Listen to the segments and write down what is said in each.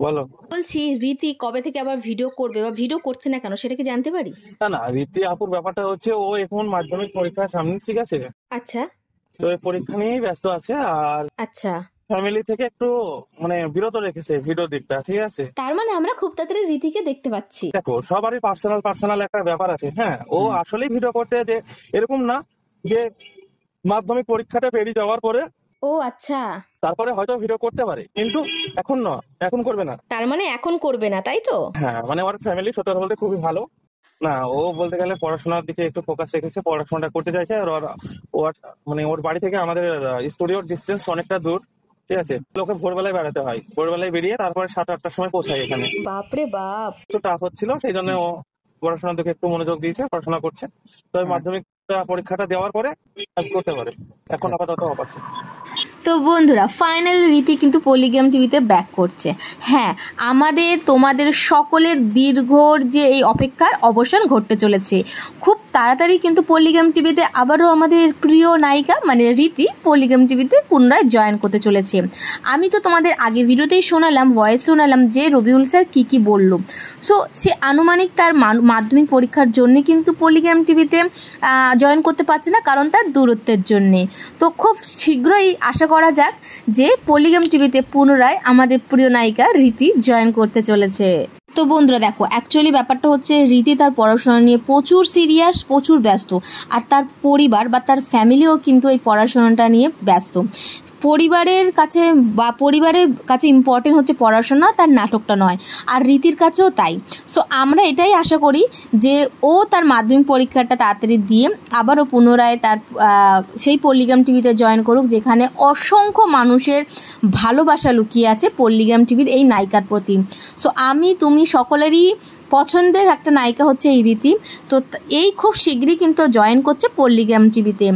বলো। বলছি রীতি কবে থেকে আবার ভিডিও করবে বা ভিডিও করছে না কেন সেটা কি জানতে পারি? না না, রীতি আপুর ব্যাপারটা হচ্ছে ও এখন মাধ্যমিক পরীক্ষার সামনে, ঠিক আছে? আচ্ছা তো এই পরীক্ষা নিয়েই ব্যস্ত আছে, আর আচ্ছা, ফ্যামিলি থেকে একটু মানে বিরত রেখেছে ভিডিও দিকটা, ঠিক আছে? তার মানে আমরা খুব তাড়াতাড়ি রীতিকে দেখতে পাচ্ছি। দেখো, সবারই পার্সোনাল পার্সোনাল একটা ব্যাপার আছে। হ্যাঁ, ও আসলেই ভিডিও করতে যে এরকম না যে মাধ্যমিক পরীক্ষাটা পেরিয়ে যাওয়ার পরে ও আচ্ছা, তারপরে হয়তো ভিডিও করতে পারে, কিন্তু এখন না, এখন করবে না। তার মানে এখন করবে না, তাই তো? হ্যাঁ, মানে ওর ফ্যামিলি সত্যি কথা বলতে খুবই ভালো। না, ও বলতে গেলে পড়াশোনার দিকে একটু ফোকাস রেখেছে, পড়াশোনাটা করতে চাইছে। আর ওর মানে ওর বাড়ি থেকে আমাদের স্টুডিওর ডিস্টেন্স অনেকটা দূর, ঠিক আছে? ওকে ভোরবেলায় বেড়াতে হয়, ভোরবেলায় বেরিয়ে তারপরে 7-8টার সময় পৌঁছায় এখানে। বাপরে বাপ। একটু টাফ হচ্ছিল, সেই জন্য ও পড়াশোনার দিকে একটু মনোযোগ দিয়েছে, পড়াশোনা করছে। তবে মাধ্যমিক পরীক্ষাটা দেওয়ার পরে কাজ করতে পারে, এখন আপাতত অফ আছে। তো বন্ধুরা, ফাইনালি রীতি কিন্তু পলিগ্রাম টিভিতে ব্যাক করছে। হ্যাঁ, আমাদের তোমাদের সকলের দীর্ঘর যে এই অপেক্ষার অবসান ঘটতে চলেছে। খুব তাড়াতাড়ি কিন্তু পলিগ্রাম টিভিতে আবারও আমাদের প্রিয় নায়িকা মানে রীতি পলিগ্রাম টিভিতে পুনরায় জয়েন করতে চলেছে। আমি তো তোমাদের আগে ভিডিওতেই শোনালাম, ভয়েস শোনালাম যে রবিউল স্যার কী কী বলল। সো সে আনুমানিক তার মাধ্যমিক পরীক্ষার জন্য কিন্তু পলিগ্রাম টিভিতে জয়েন করতে পারছে না, কারণ তার দূরত্বের জন্যে। তো খুব শীঘ্রই আশা করা যাক যে পলিগ্রাম টিভিতে পুনরায় আমাদের প্রিয় নায়িকা রীতি জয়েন করতে চলেছে। তো বন্ধুরা দেখো, অ্যাকচুয়ালি ব্যাপারটা হচ্ছে রীতি তার পড়াশোনা নিয়ে প্রচুর সিরিয়াস, প্রচুর ব্যস্ত। আর তার পরিবার বা তার ফ্যামিলিও কিন্তু এই পড়াশোনাটা নিয়ে ব্যস্ত। পরিবারের কাছে ইম্পর্টেন্ট হচ্ছে পড়াশোনা, তার নাটকটা নয়। আর রীতির কাছেও তাই। সো আমরা এটাই আশা করি যে ও তার মাধ্যমিক পরীক্ষাটা তাড়াতাড়ি দিয়ে আবারও পুনরায় তার সেই পল্লিগ্রাম টিভিতে জয়েন করুক, যেখানে অসংখ্য মানুষের ভালোবাসা লুকিয়ে আছে পল্লিগ্রাম টিভির এই নায়িকার প্রতি। সো তুমি সকলেরই পছন্দের একটা নায়িকা হচ্ছে এই রীতি। তো এই খুব শীঘ্রই কিন্তু জয়েন করছে পল্লিগ্রাম টিভিতে।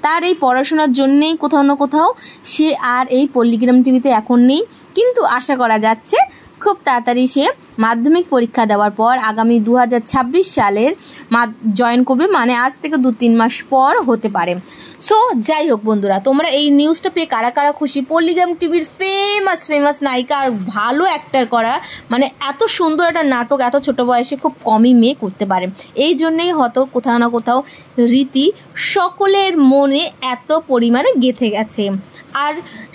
তার এই পড়াশোনার জন্যেই কোথাও না কোথাও সে আর এই পল্লিগ্রাম টিভিতে এখন নেই, কিন্তু আশা করা যাচ্ছে খুব তাড়াতাড়ি সে মাধ্যমিক পরীক্ষা দেওয়ার পর আগামী 2026 সালের জয়েন করবে, মানে আজ থেকে 2-3 মাস পর হতে পারে। সো যাই হোক বন্ধুরা, তোমরা এই নিউজটা পেয়ে কারা কারা খুশি? পল্লিগ্রাম টিভির ফেমাস নায়িকা আর ভালো অ্যাক্টার করা, মানে এত সুন্দর একটা নাটক এত ছোট বয়সে খুব কমই মেয়ে করতে পারে। এই জন্যেই হয়তো কোথাও না কোথাও রীতি সকলের মনে এত পরিমাণে গেঁথে গেছে। আর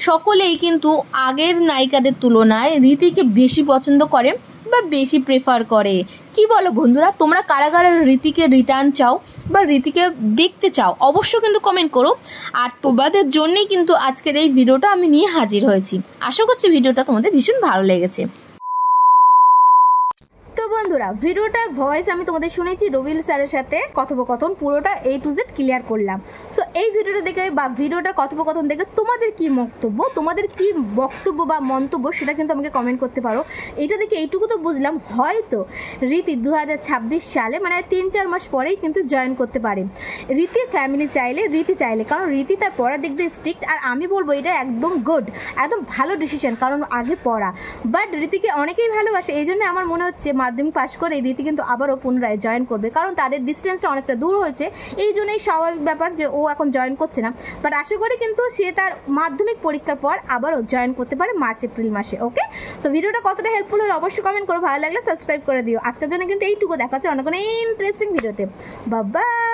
সকলেই কিন্তু আগের নায়িকাদের তুলনায় রীতিকে বেশি পছন্দ করে বা বেশি প্রেফার করে। কি বলো বন্ধুরা, তোমরা কারা কারা রীতিকে রিটার্ন চাও বা রীতিকে দেখতে চাও অবশ্য কিন্তু কমেন্ট করো। আর তোমাদের জন্যই কিন্তু আজকের এই ভিডিওটা আমি নিয়ে হাজির হয়েছি। আশা করছি ভিডিওটা তোমাদের ভীষণ ভালো লেগেছে। তো বন্ধুরা, ভিডিওটার ভয়েস আমি তোমাদের শুনেছি, রবিউল স্যারের সাথে কথোপকথন পুরোটা A to Z ক্লিয়ার করলাম। সো এই ভিডিওটা দেখে বা ভিডিওটার কথোপকথন দেখে তোমাদের কি বক্তব্য বা মন্তব্য সেটা কিন্তু আমাকে কমেন্ট করতে পারো। এটা দেখে এইটুকু তো বুঝলাম, হয়তো রীতি 2026 সালে মানে 3-4 মাস পরেই কিন্তু জয়েন করতে পারে। রীতির ফ্যামিলি রীতি চাইলে, কারণ রীতি তার পড়ার দিক দিয়ে স্ট্রিক্ট। আর আমি বলবো এটা একদম গুড, একদম ভালো ডিসিশন, কারণ আগে পড়া। বাট রীতিকে অনেকেই ভালোবাসে, এই জন্য আমার মনে হচ্ছে মাধ্যমিক পাশ করে রীতি কিন্তু আবারও পুনরায় জয়েন করবে, কারণ তাদের ডিস্টেন্সটা অনেকটা দূর হয়েছে। এই জন্যই স্বাভাবিক ব্যাপার যে ও এখন জয়েন করছে না। বাট আশা করি কিন্তু সে তার মাধ্যমিক পরীক্ষার পর আবারও জয়েন করতে পারে মার্চ-এপ্রিল মাসে। ওকে, সো ভিডিওটা কতটা হেল্পফুল হলো অবশ্যই কমেন্ট করো, ভালো লাগলে সাবস্ক্রাইব করে দিও। আজকের জন্য কিন্তু এইটুকু, দেখা হচ্ছে অনেক ইন্টারেস্টিং ভিডিওতে। Bye bye.